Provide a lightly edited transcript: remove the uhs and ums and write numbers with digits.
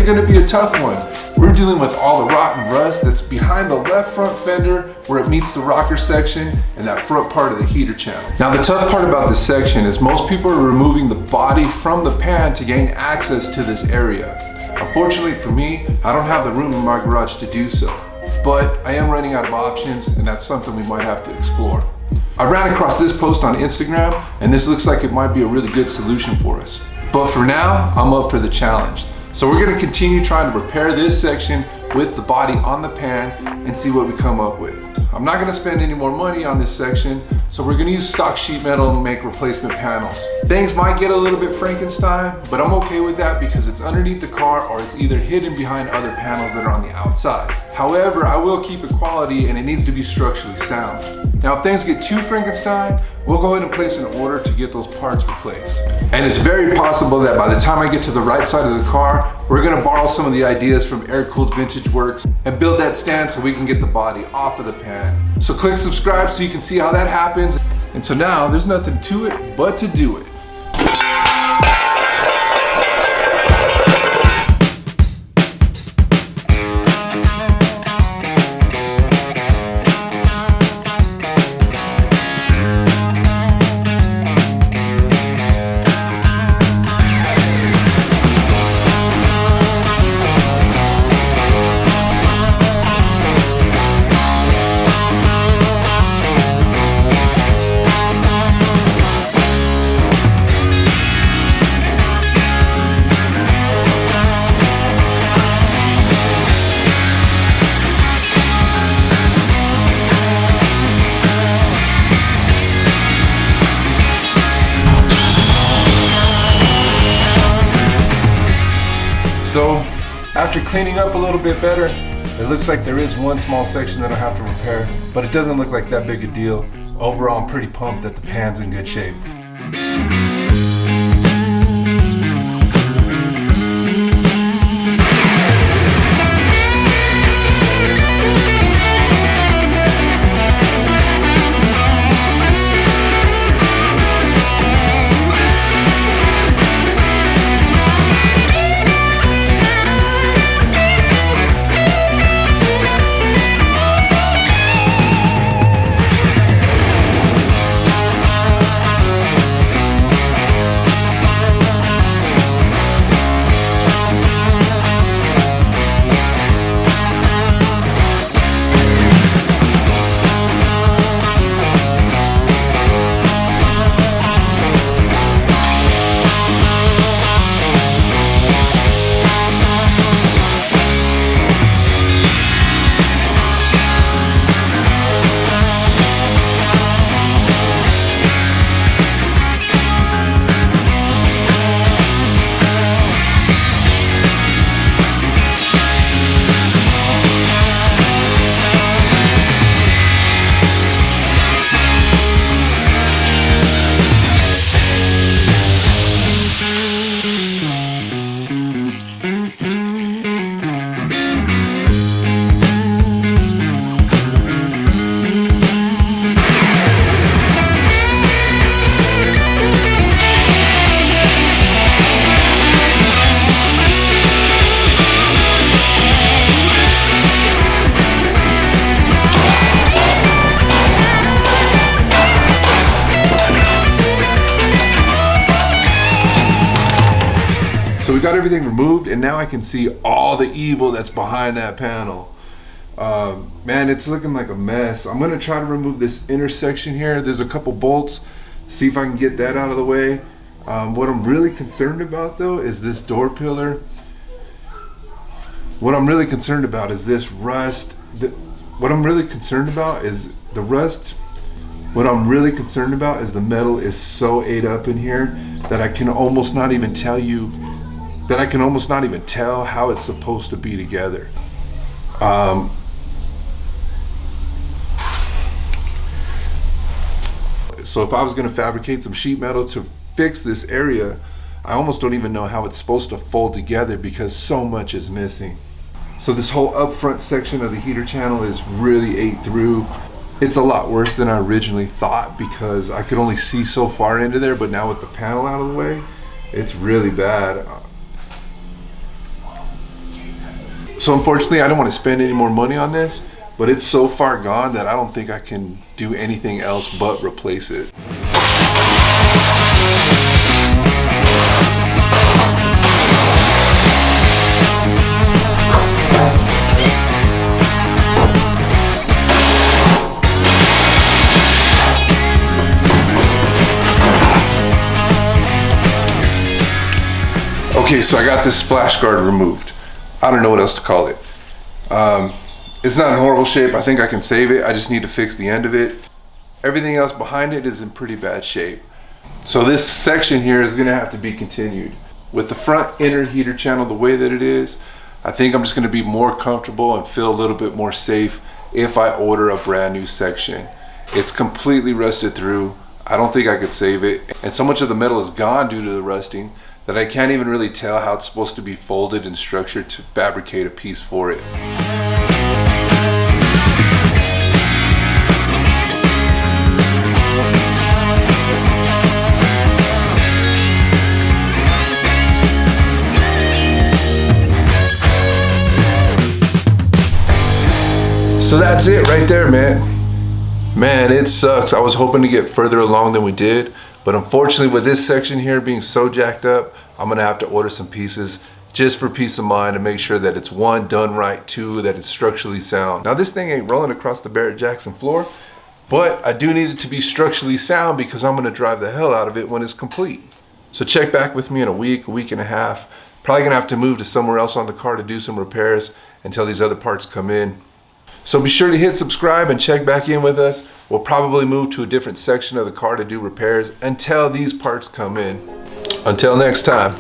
Today's gonna be a tough one. We're dealing with all the rotten rust that's behind the left front fender where it meets the rocker section and that front part of the heater channel. Now the tough part about this section is most people are removing the body from the pan to gain access to this area. Unfortunately for me, I don't have the room in my garage to do so, but I am running out of options and that's something we might have to explore. I ran across this post on Instagram and this looks like it might be a really good solution for us. But for now, I'm up for the challenge. So we're gonna continue trying to repair this section with the body on the pan and see what we come up with. I'm not gonna spend any more money on this section, so we're gonna use stock sheet metal and make replacement panels. Things might get a little bit Frankenstein, but I'm okay with that because it's underneath the car or it's either hidden behind other panels that are on the outside. However, I will keep it quality and it needs to be structurally sound. Now, if things get too Frankenstein, we'll go ahead and place an order to get those parts replaced. And it's very possible that by the time I get to the right side of the car, we're gonna borrow some of the ideas from Air-Cooled Vintage Works and build that stand so we can get the body off of the pan. So click subscribe so you can see how that happens. And so now there's nothing to it but to do it. So after cleaning up a little bit better, it looks like there is one small section that I'll have to repair, but it doesn't look like that big a deal. Overall, I'm pretty pumped that the pan's in good shape. So we got everything removed and now I can see all the evil that's behind that panel. Man, it's looking like a mess. I'm gonna try to remove this intersection here. There's a couple bolts, see if I can get that out of the way. What I'm really concerned about though is this door pillar. What I'm really concerned about is this rust. What I'm really concerned about is the rust. What I'm really concerned about is the metal is so ate up in here that I can almost not even tell how it's supposed to be together. So if I was gonna fabricate some sheet metal to fix this area, I almost don't even know how it's supposed to fold together because so much is missing. So this whole up front section of the heater channel is really ate through. It's a lot worse than I originally thought because I could only see so far into there, but now with the panel out of the way, it's really bad. So unfortunately, I don't want to spend any more money on this, but it's so far gone that I don't think I can do anything else but replace it. Okay, so I got this splash guard removed. I don't know what else to call it. It's not in horrible shape. I think I can save it. I just need to fix the end of it. Everything else behind it is in pretty bad shape. So this section here is gonna have to be continued. With the front inner heater channel the way that it is, I think I'm just gonna be more comfortable and feel a little bit more safe if I order a brand new section. It's completely rusted through. I don't think I could save it. And so much of the metal is gone due to the rusting that I can't even really tell how it's supposed to be folded and structured to fabricate a piece for it. So that's it right there, man. Man, it sucks. I was hoping to get further along than we did, but unfortunately with this section here being so jacked up, I'm gonna have to order some pieces just for peace of mind to make sure that it's one, done right, two, that it's structurally sound. Now this thing ain't rolling across the Barrett-Jackson floor, but I do need it to be structurally sound because I'm gonna drive the hell out of it when it's complete. So check back with me in a week and a half. Probably gonna have to move to somewhere else on the car to do some repairs until these other parts come in. So be sure to hit subscribe and check back in with us. We'll probably move to a different section of the car to do repairs until these parts come in. Until next time.